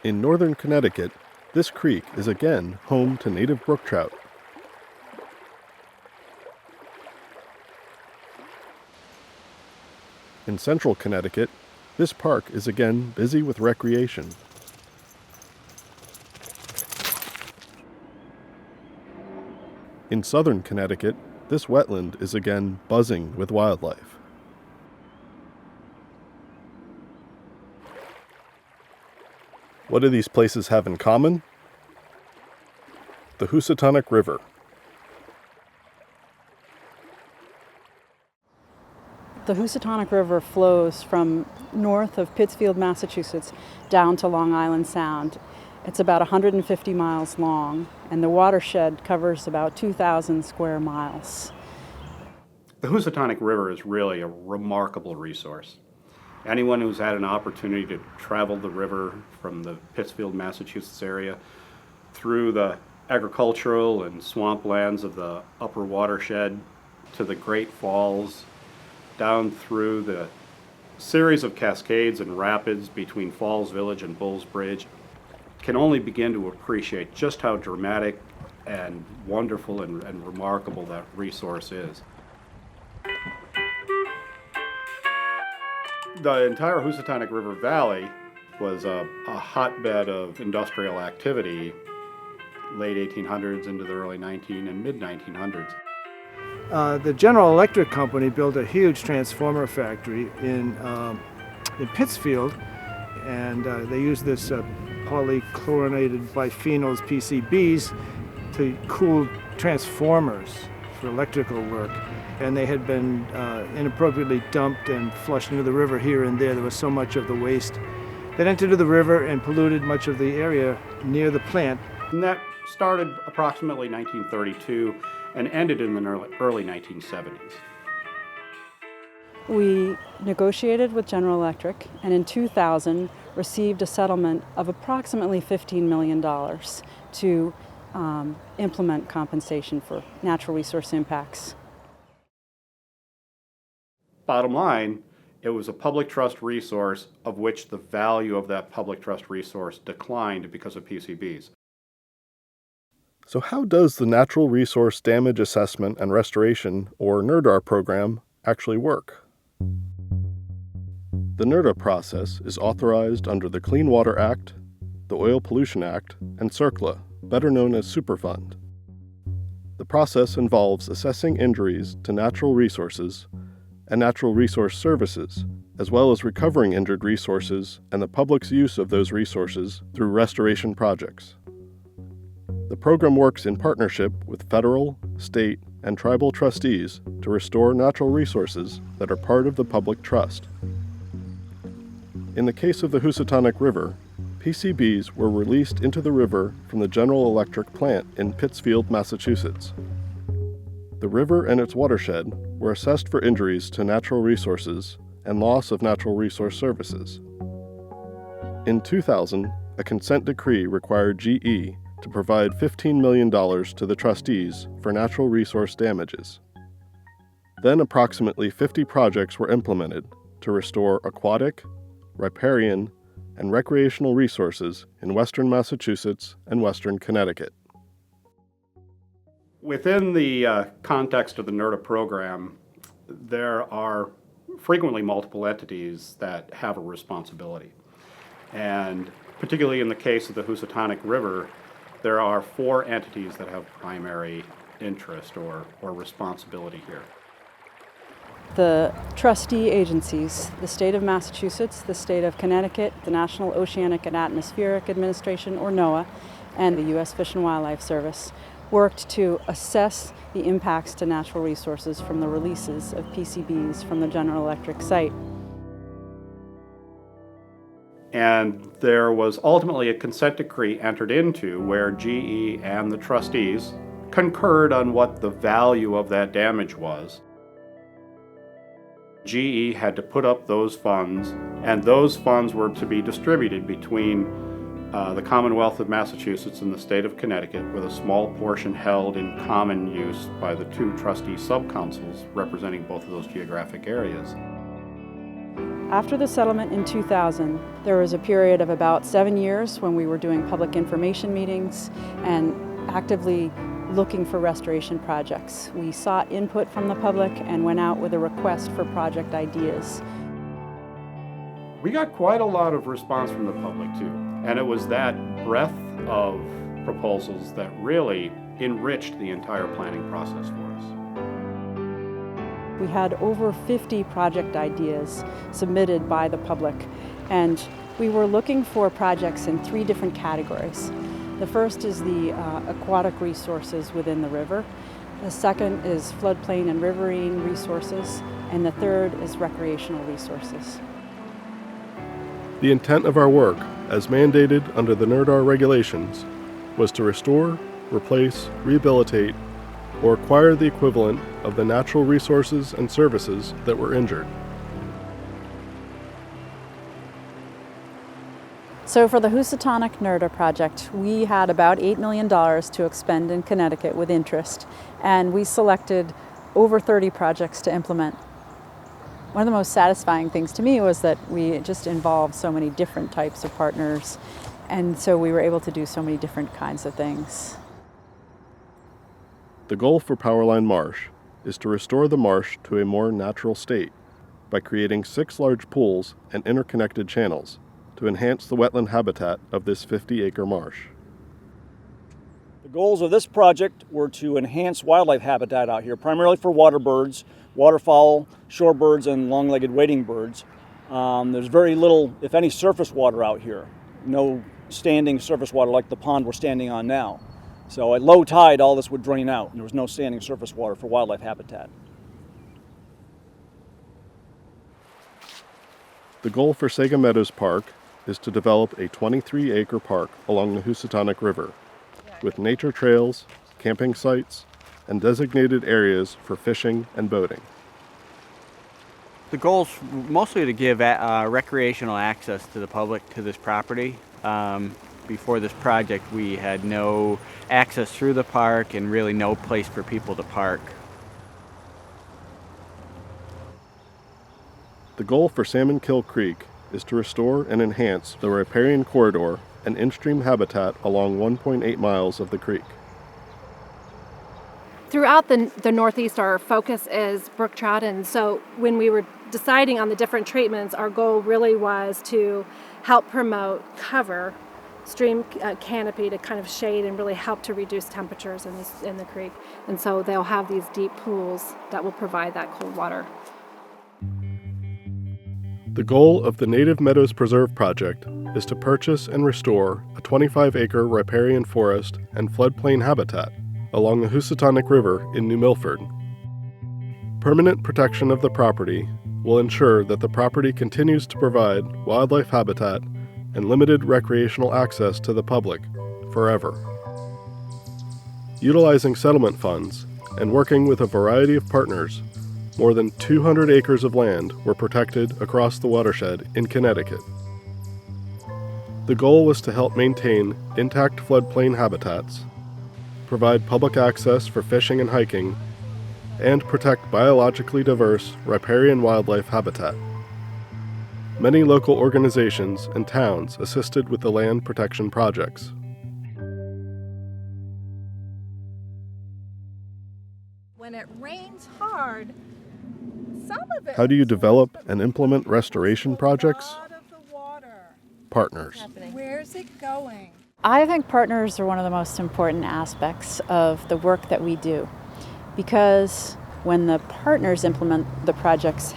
In northern Connecticut, this creek is again home to native brook trout. In central Connecticut, this park is again busy with recreation. In southern Connecticut, this wetland is again buzzing with wildlife. What do these places have in common? The Housatonic River. The Housatonic River flows from north of Pittsfield, Massachusetts, down to Long Island Sound. It's about 150 miles long, and the watershed covers about 2,000 square miles. The Housatonic River is really a remarkable resource. Anyone who's had an opportunity to travel the river from the Pittsfield, Massachusetts area through the agricultural and swamplands of the upper watershed to the Great Falls, down through the series of cascades and rapids between Falls Village and Bulls Bridge, can only begin to appreciate just how dramatic and wonderful and remarkable that resource is. The entire Housatonic River Valley was a hotbed of industrial activity late 1800s into the early and mid-1900s. The General Electric Company built a huge transformer factory in Pittsfield, and they used this polychlorinated biphenyls, PCBs, to cool transformers for electrical work. And they had been inappropriately dumped and flushed into the river here and there. There was so much of the waste that entered the river and polluted much of the area near the plant. And that started approximately 1932 and ended in the early 1970s. We negotiated with General Electric, and in 2000 received a settlement of approximately $15 million to implement compensation for natural resource impacts. Bottom line, it was a public trust resource of which the value of that public trust resource declined because of PCBs. So how does the Natural Resource Damage Assessment and Restoration, or NRDAR program, actually work? The NRDA process is authorized under the Clean Water Act, the Oil Pollution Act, and CERCLA, better known as Superfund. The process involves assessing injuries to natural resources and natural resource services, as well as recovering injured resources and the public's use of those resources through restoration projects. The program works in partnership with federal, state, and tribal trustees to restore natural resources that are part of the public trust. In the case of the Housatonic River, PCBs were released into the river from the General Electric plant in Pittsfield, Massachusetts. The river and its watershed were assessed for injuries to natural resources and loss of natural resource services. In 2000, a consent decree required GE to provide $15 million to the trustees for natural resource damages. Then approximately 50 projects were implemented to restore aquatic, riparian, and recreational resources in western Massachusetts and western Connecticut. Within the context of the NRDA program, there are frequently multiple entities that have a responsibility. And particularly in the case of the Housatonic River, there are 4 entities that have primary interest or responsibility here. The trustee agencies, the state of Massachusetts, the state of Connecticut, the National Oceanic and Atmospheric Administration, or NOAA, and the U.S. Fish and Wildlife Service, worked to assess the impacts to natural resources from the releases of PCBs from the General Electric site. And there was ultimately a consent decree entered into where GE and the trustees concurred on what the value of that damage was. GE had to put up those funds, and those funds were to be distributed between the Commonwealth of Massachusetts and the state of Connecticut, with a small portion held in common use by the 2 trustee subcouncils representing both of those geographic areas. After the settlement in 2000, there was a period of about 7 years when we were doing public information meetings and actively looking for restoration projects. We sought input from the public and went out with a request for project ideas. We got quite a lot of response from the public too, and it was that breadth of proposals that really enriched the entire planning process for us. We had over 50 project ideas submitted by the public, and we were looking for projects in 3 different categories. The first is the aquatic resources within the river. The second is floodplain and riverine resources, and the third is recreational resources. The intent of our work, as mandated under the NRDAR regulations, was to restore, replace, rehabilitate, or acquire the equivalent of the natural resources and services that were injured. So for the Housatonic NRDA project, we had about $8 million to expend in Connecticut with interest, and we selected over 30 projects to implement. One of the most satisfying things to me was that we just involved so many different types of partners, and so we were able to do so many different kinds of things. The goal for Powerline Marsh is to restore the marsh to a more natural state by creating 6 large pools and interconnected channels to enhance the wetland habitat of this 50-acre marsh. The goals of this project were to enhance wildlife habitat out here, primarily for water birds, waterfowl, shorebirds, and long-legged wading birds. There's very little, if any, surface water out here. No standing surface water like the pond we're standing on now. So at low tide, all this would drain out, and there was no standing surface water for wildlife habitat. The goal for Sega Meadows Park is to develop a 23-acre park along the Housatonic River, with nature trails, camping sites, and designated areas for fishing and boating. The goal is mostly to give recreational access to the public to this property. Before this project, we had no access through the park and really no place for people to park. The goal for Salmon Kill Creek is to restore and enhance the riparian corridor and in-stream habitat along 1.8 miles of the creek. Throughout the Northeast, our focus is brook trout, and so when we were deciding on the different treatments, our goal really was to help promote cover, stream canopy to kind of shade and really help to reduce temperatures in the creek. And so they'll have these deep pools that will provide that cold water. The goal of the Native Meadows Preserve Project is to purchase and restore a 25-acre riparian forest and floodplain habitat along the Housatonic River in New Milford. Permanent protection of the property will ensure that the property continues to provide wildlife habitat and limited recreational access to the public forever. Utilizing settlement funds and working with a variety of partners, more than 200 acres of land were protected across the watershed in Connecticut. The goal was to help maintain intact floodplain habitats, provide public access for fishing and hiking, and protect biologically diverse riparian wildlife habitat. Many local organizations and towns assisted with the land protection projects. When it rains hard, some of it. How do you develop and implement restoration projects? Partners. Where's it going? I think partners are one of the most important aspects of the work that we do, because when the partners implement the projects,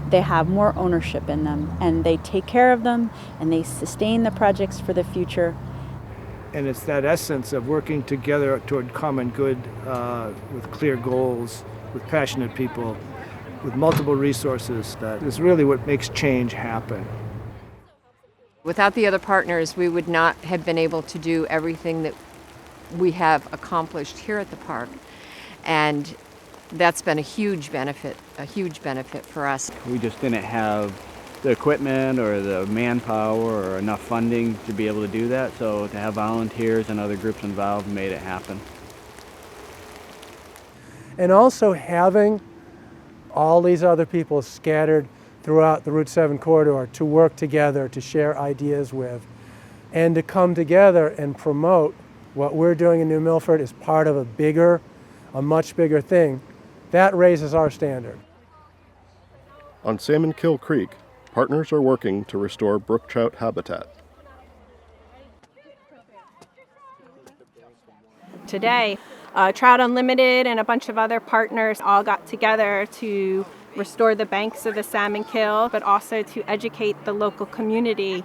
they have more ownership in them, and they take care of them, and they sustain the projects for the future. And it's that essence of working together toward common good with clear goals, with passionate people, with multiple resources that is really what makes change happen. Without the other partners, we would not have been able to do everything that we have accomplished here at the park. And that's been a huge benefit for us. We just didn't have the equipment or the manpower or enough funding to be able to do that, so to have volunteers and other groups involved made it happen. And also having all these other people scattered throughout the Route 7 corridor to work together, to share ideas with, and to come together and promote what we're doing in New Milford as part of a much bigger thing. That raises our standard. On Salmon Kill Creek, partners are working to restore brook trout habitat. Today, Trout Unlimited and a bunch of other partners all got together to restore the banks of the Salmon Kill, but also to educate the local community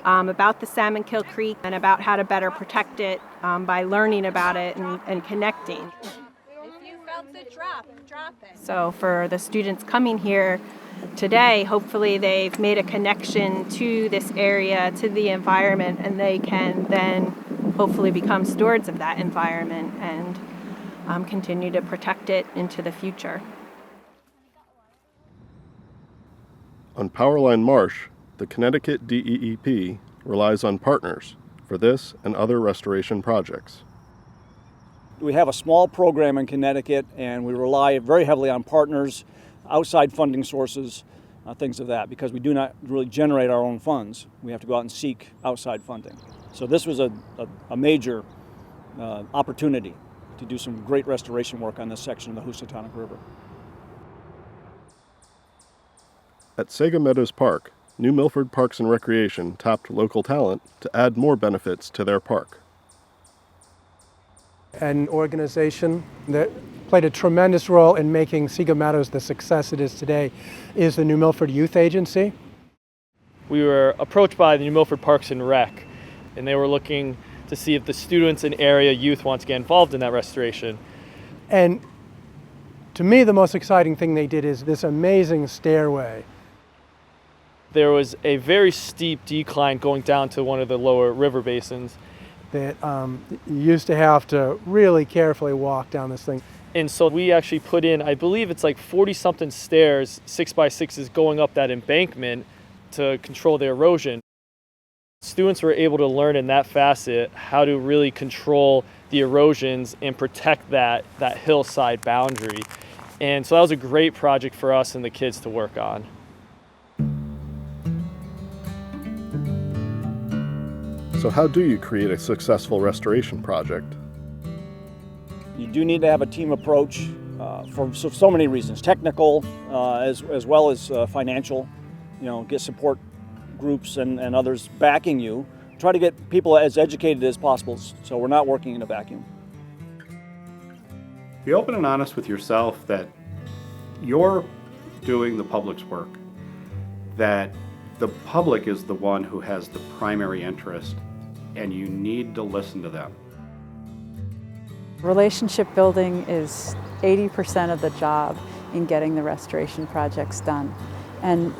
about the Salmon Kill Creek and about how to better protect it by learning about it and connecting. If you felt it, drop it. So for the students coming here today, hopefully they've made a connection to this area, to the environment, and they can then hopefully become stewards of that environment and continue to protect it into the future. On Powerline Marsh, the Connecticut DEEP relies on partners for this and other restoration projects. We have a small program in Connecticut, and we rely very heavily on partners, outside funding sources, things of that, because we do not really generate our own funds. We have to go out and seek outside funding. So this was a major opportunity to do some great restoration work on this section of the Housatonic River. At Sega Meadows Park, New Milford Parks and Recreation tapped local talent to add more benefits to their park. An organization that played a tremendous role in making Sega Meadows the success it is today is the New Milford Youth Agency. We were approached by the New Milford Parks and Rec, and they were looking to see if the students and area youth want to get involved in that restoration. And to me, the most exciting thing they did is this amazing stairway. There was a very steep decline going down to one of the lower river basins. That you used to have to really carefully walk down this thing. And so we actually put in, I believe it's like 40-something stairs, 6x6s going up that embankment to control the erosion. Students were able to learn in that facet how to really control the erosions and protect that hillside boundary. And so that was a great project for us and the kids to work on. So how do you create a successful restoration project? You do need to have a team approach for so many reasons, technical as well as financial. Get support groups and others backing you. Try to get people as educated as possible so we're not working in a vacuum. Be open and honest with yourself that you're doing the public's work, that the public is the one who has the primary interest, and you need to listen to them. Relationship building is 80% of the job in getting the restoration projects done. And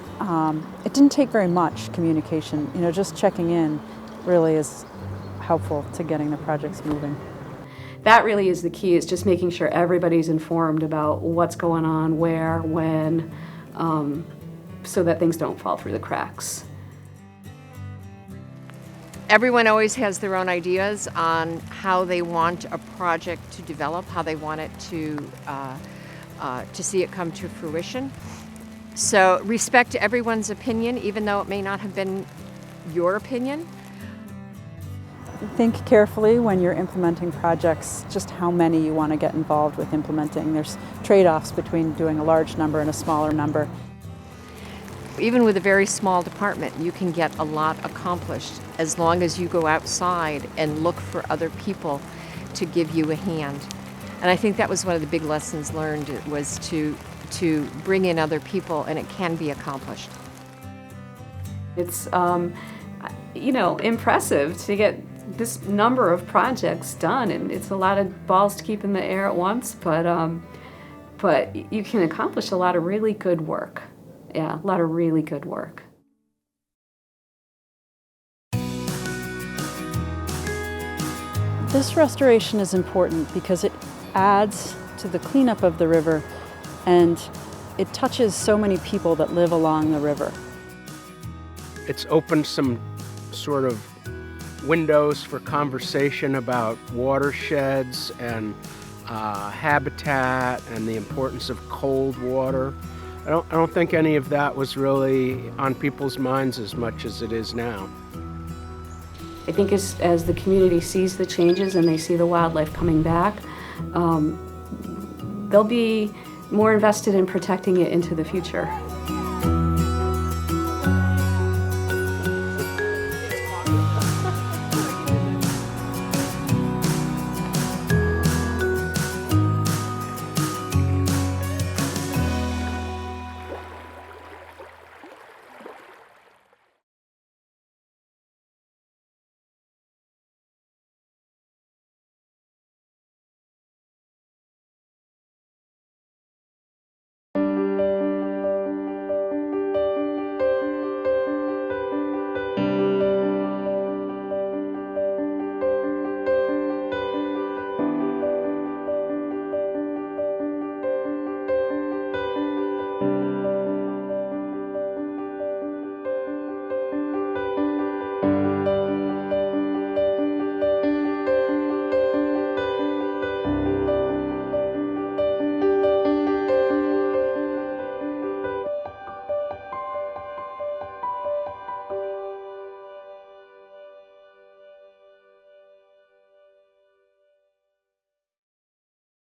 it didn't take very much communication. Just checking in really is helpful to getting the projects moving. That really is the key, is just making sure everybody's informed about what's going on, where, when, so that things don't fall through the cracks. Everyone always has their own ideas on how they want a project to develop, how they want it to see it come to fruition. So respect everyone's opinion, even though it may not have been your opinion. Think carefully when you're implementing projects, just how many you want to get involved with implementing. There's trade-offs between doing a large number and a smaller number. Even with a very small department, you can get a lot accomplished as long as you go outside and look for other people to give you a hand. And I think that was one of the big lessons learned, was to bring in other people, and it can be accomplished. It's impressive to get this number of projects done, and it's a lot of balls to keep in the air at once, but you can accomplish a lot of really good work. Yeah, a lot of really good work. This restoration is important because it adds to the cleanup of the river, and it touches so many people that live along the river. It's opened some sort of windows for conversation about watersheds and habitat and the importance of cold water. I don't think any of that was really on people's minds as much as it is now. I think as the community sees the changes and they see the wildlife coming back, they'll be more invested in protecting it into the future.